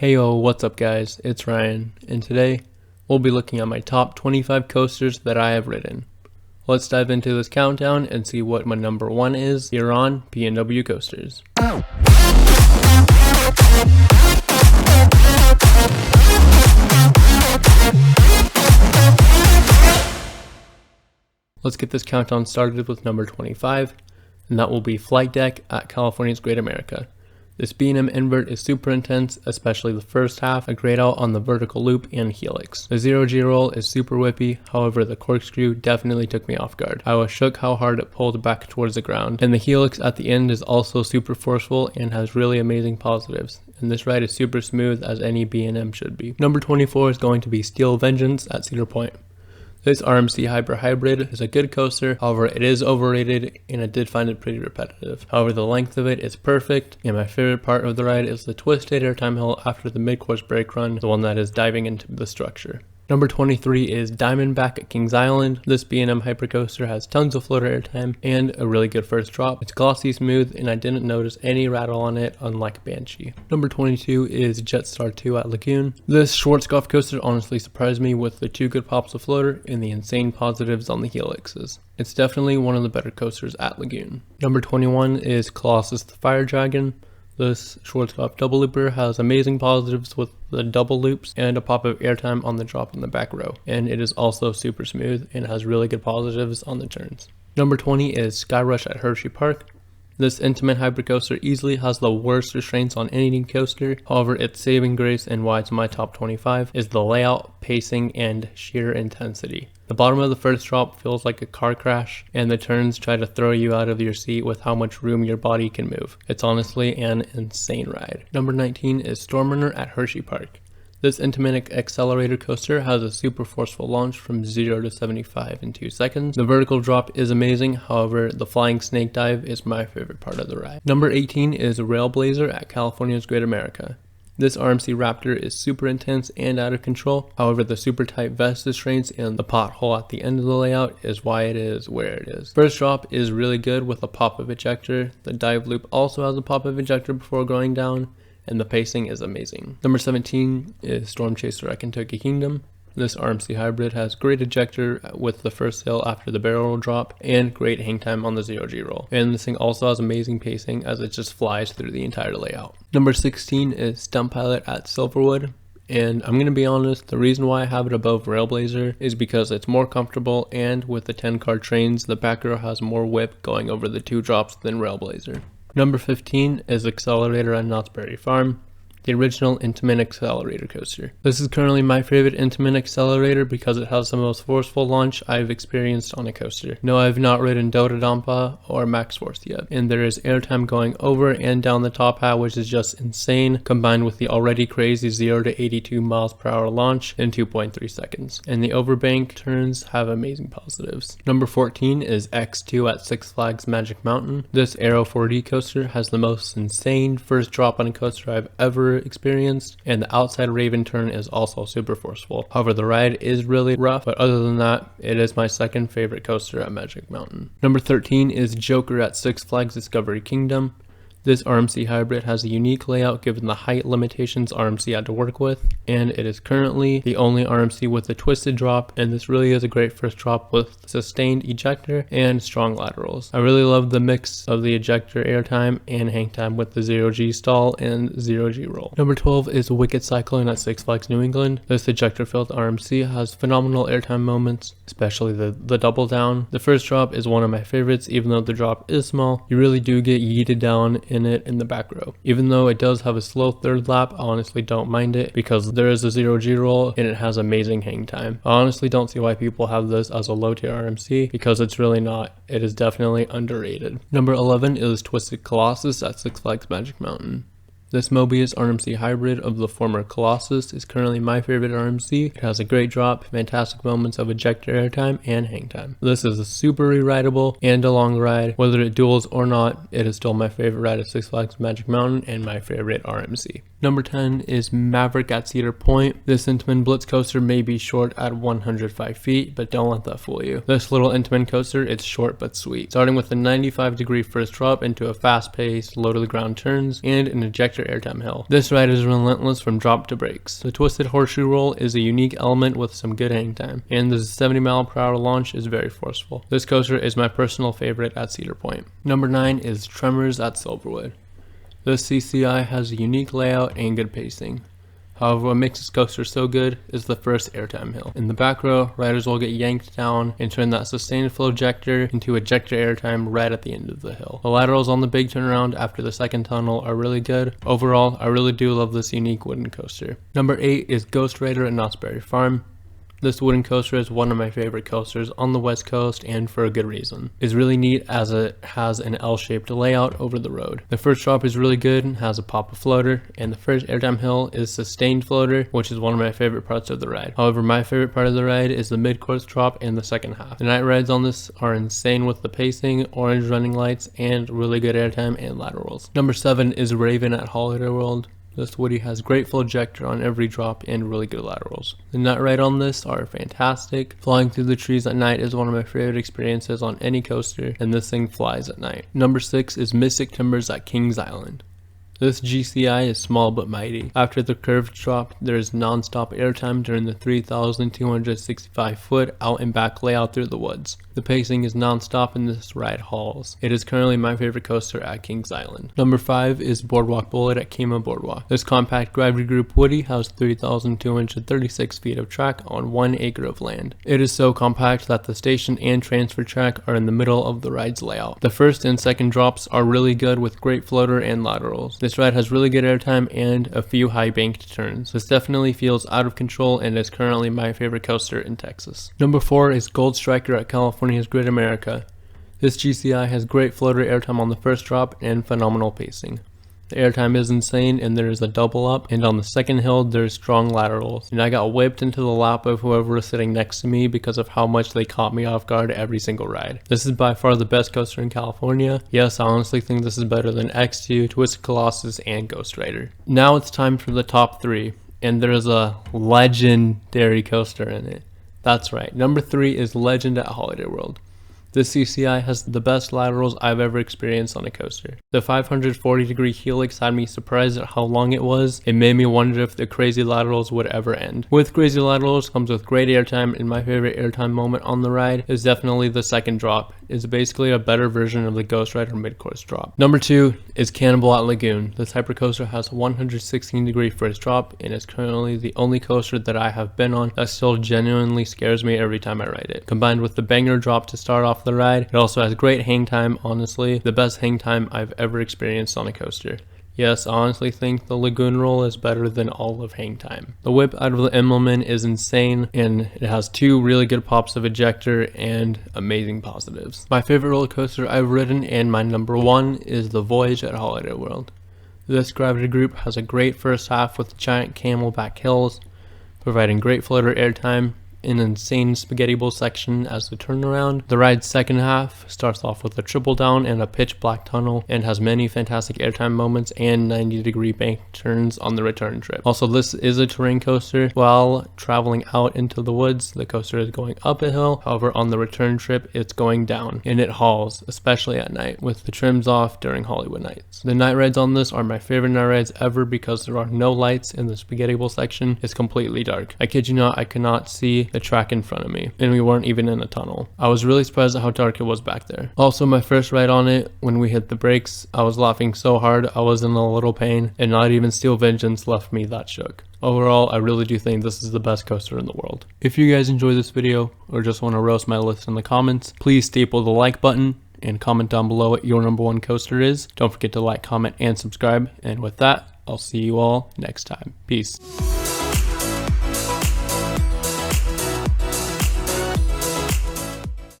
Heyo, what's up guys, it's Ryan, and today we'll be looking at my top 25 coasters that I have ridden. Let's dive into this countdown and see what my number 1 is here on PNW Coasters. Let's get this countdown started with number 25, and that will be Flight Deck at California's Great America. This B&M invert is super intense, especially the first half, a great out on the vertical loop and helix. The 0G roll is super whippy, however the corkscrew definitely took me off guard. I was shook how hard it pulled back towards the ground, and the helix at the end is also super forceful and has really amazing positives. And this ride is super smooth as any B&M should be. Number 24 is going to be Steel Vengeance at Cedar Point. This RMC Hybrid is a good coaster, however it is overrated and I did find it pretty repetitive. However, the length of it is perfect, and my favorite part of the ride is the twisted airtime hill after the mid-course brake run, the one that is diving into the structure. Number 23 is Diamondback at Kings Island. This B&M hypercoaster has tons of floater airtime and a really good first drop. It's glossy smooth and I didn't notice any rattle on it, unlike Banshee. Number 22 is Jetstar 2 at Lagoon. This Schwarzkopf coaster honestly surprised me with the 2 good pops of floater and the insane positives on the helixes. It's definitely one of the better coasters at Lagoon. Number 21 is Colossus the Fire Dragon. This Schwarzkopf double looper has amazing positives with the double loops and a pop of airtime on the drop in the back row, and it is also super smooth and has really good positives on the turns. Number 20 is Skyrush at Hershey Park. This intimate hybrid coaster easily has the worst restraints on any coaster, however its saving grace and why it's in my top 25 is the layout, pacing, and sheer intensity. The bottom of the first drop feels like a car crash, and the turns try to throw you out of your seat with how much room your body can move. It's honestly an insane ride. Number 19 is Stormrunner at Hershey Park. This intimate accelerator coaster has a super forceful launch from 0 to 75 in 2 seconds. The vertical drop is amazing, however the flying snake dive is my favorite part of the ride. Number 18 is Railblazer at California's Great America. This RMC Raptor is super intense and out of control, however the super tight vest restraints and the pothole at the end of the layout is why it is where it is. First drop is really good with a pop of ejector, the dive loop also has a pop of ejector before going down, and the pacing is amazing. Number 17 is Storm Chaser at Kentucky Kingdom. This RMC hybrid has great ejector with the first sail after the barrel roll drop and great hang time on the 0G roll. And this thing also has amazing pacing as it just flies through the entire layout. Number 16 is Stunt Pilot at Silverwood. And I'm going to be honest, the reason why I have it above Railblazer is because it's more comfortable, and with the 10-car trains, the back row has more whip going over the 2 drops than Railblazer. Number 15 is Accelerator at Knott's Berry Farm, the original intimate accelerator coaster. This is currently my favorite intimate accelerator because it has the most forceful launch I've experienced on a coaster. No, I've not ridden Dododampa or Max Force yet, and there is airtime going over and down the top hat, which is just insane, combined with the already crazy 0 to 82 miles per hour launch in 2.3 seconds. And the overbank turns have amazing positives. Number 14 is X2 at Six Flags Magic Mountain. This Aero 4D coaster has the most insane first drop on a coaster I've ever experienced, and the outside Raven turn is also super forceful. However, the ride is really rough, but other than that, it is my second favorite coaster at Magic Mountain. Number 13 is Joker at Six Flags Discovery Kingdom. This RMC hybrid has a unique layout given the height limitations RMC had to work with, and it is currently the only RMC with a twisted drop, and this really is a great first drop with sustained ejector and strong laterals. I really love the mix of the ejector airtime and hang time with the 0G stall and 0G roll. Number 12 is Wicked Cyclone at Six Flags New England. This ejector filled RMC has phenomenal airtime moments, especially the double down. The first drop is one of my favorites, even though the drop is small. You really do get yeeted down in it in the back row. Even though it does have a slow third lap, I honestly don't mind it because there is a 0G roll and it has amazing hang time. I honestly don't see why people have this as a low tier RMC because it's really not. It is definitely underrated. Number 11 is Twisted Colossus at Six Flags Magic Mountain. This Mobius RMC hybrid of the former Colossus is currently my favorite RMC. It has a great drop, fantastic moments of ejector airtime, and hang time. This is a super re-rideable and a long ride. Whether it duels or not, it is still my favorite ride at Six Flags Magic Mountain and my favorite RMC. Number 10 is Maverick at Cedar Point. This Intamin Blitz coaster may be short at 105 feet, but don't let that fool you. This little Intamin coaster is short but sweet, starting with a 95-degree first drop into a fast-paced, low-to-the-ground turns and an ejector airtime hill. This ride is relentless from drop to brakes. The twisted horseshoe roll is a unique element with some good hang time, and the 70-mile-per-hour launch is very forceful. This coaster is my personal favorite at Cedar Point. Number 9 is Tremors at Silverwood. This CCI has a unique layout and good pacing. However, what makes this coaster so good is the first airtime hill. In the back row, riders will get yanked down and turn that sustained flow ejector into ejector airtime right at the end of the hill. The laterals on the big turnaround after the second tunnel are really good. Overall, I really do love this unique wooden coaster. Number 8 is Ghost Rider at Knott's Berry Farm. This wooden coaster is one of my favorite coasters on the West Coast, and for a good reason. It's really neat as it has an L-shaped layout over the road. The first drop is really good and has a pop-up floater, and the first airtime hill is sustained floater, which is one of my favorite parts of the ride. However, my favorite part of the ride is the mid-course drop and the second half. The night rides on this are insane with the pacing, orange running lights, and really good airtime and laterals. Number 7 is Raven at Holiday World. This Woody has great full ejector on every drop and really good laterals. The night ride on this are fantastic. Flying through the trees at night is one of my favorite experiences on any coaster, and this thing flies at night. Number 6 is Mystic Timbers at Kings Island. This GCI is small but mighty. After the curved drop, there is non-stop airtime during the 3,265 foot out and back layout through the woods. The pacing is non-stop and this ride hauls. It is currently my favorite coaster at Kings Island. Number 5 is Boardwalk Bullet at Kima Boardwalk. This compact gravity group Woody has 3,236 feet of track on 1 acre of land. It is so compact that the station and transfer track are in the middle of the ride's layout. The first and second drops are really good with great floater and laterals. This ride has really good airtime and a few high banked turns. This definitely feels out of control and is currently my favorite coaster in Texas. Number 4 is Gold Striker at California's Great America. This GCI has great floater airtime on the first drop and phenomenal pacing. The airtime is insane and there is a double up, and on the second hill there's strong laterals, and I got whipped into the lap of whoever was sitting next to me because of how much they caught me off guard every single ride. This is by far the best coaster in California. Yes, I honestly think this is better than X2, Twisted Colossus, and Ghost Rider. Now it's time for the top 3, and there's a legendary coaster in it. That's right, number 3 is Legend at Holiday World. This CCI has the best laterals I've ever experienced on a coaster. The 540-degree helix had me surprised at how long it was. It made me wonder if the crazy laterals would ever end. With crazy laterals comes with great airtime, and my favorite airtime moment on the ride is definitely the second drop. It's basically a better version of the Ghost Rider mid-course drop. Number 2 is Cannonball at Lagoon. This hypercoaster has a 116-degree first drop and is currently the only coaster that I have been on that still genuinely scares me every time I ride it. Combined with the banger drop to start off the ride, it also has great hang time, honestly the best hang time I've ever experienced on a coaster. Yes, I honestly think the Lagoon roll is better than all of hang time. The whip out of the Immelman is insane, and it has 2 really good pops of ejector and amazing positives. My favorite roller coaster I've ridden and my number 1 is the Voyage at Holiday World. This gravity group has a great first half with giant camelback hills, providing great floater airtime, an insane spaghetti bowl section as the turnaround. The ride's second half starts off with a triple down and a pitch black tunnel and has many fantastic airtime moments and 90-degree bank turns on the return trip. Also, this is a terrain coaster. While traveling out into the woods, the coaster is going up a hill. However, on the return trip, it's going down, and it hauls, especially at night, with the trims off during Hollywood nights. The night rides on this are my favorite night rides ever because there are no lights and the spaghetti bowl section is completely dark. I kid you not, I could not see the track in front of me, and we weren't even in a tunnel. I was really surprised at how dark it was back there. Also, my first ride on it, when we hit the brakes, I was laughing so hard I was in a little pain, and not even Steel Vengeance left me that shook. Overall, I really do think this is the best coaster in the world. If you guys enjoyed this video or just want to roast my list in the comments, please staple the like button and comment down below what your number 1 coaster is. Don't forget to like, comment, and subscribe. And with that, I'll see you all next time. Peace.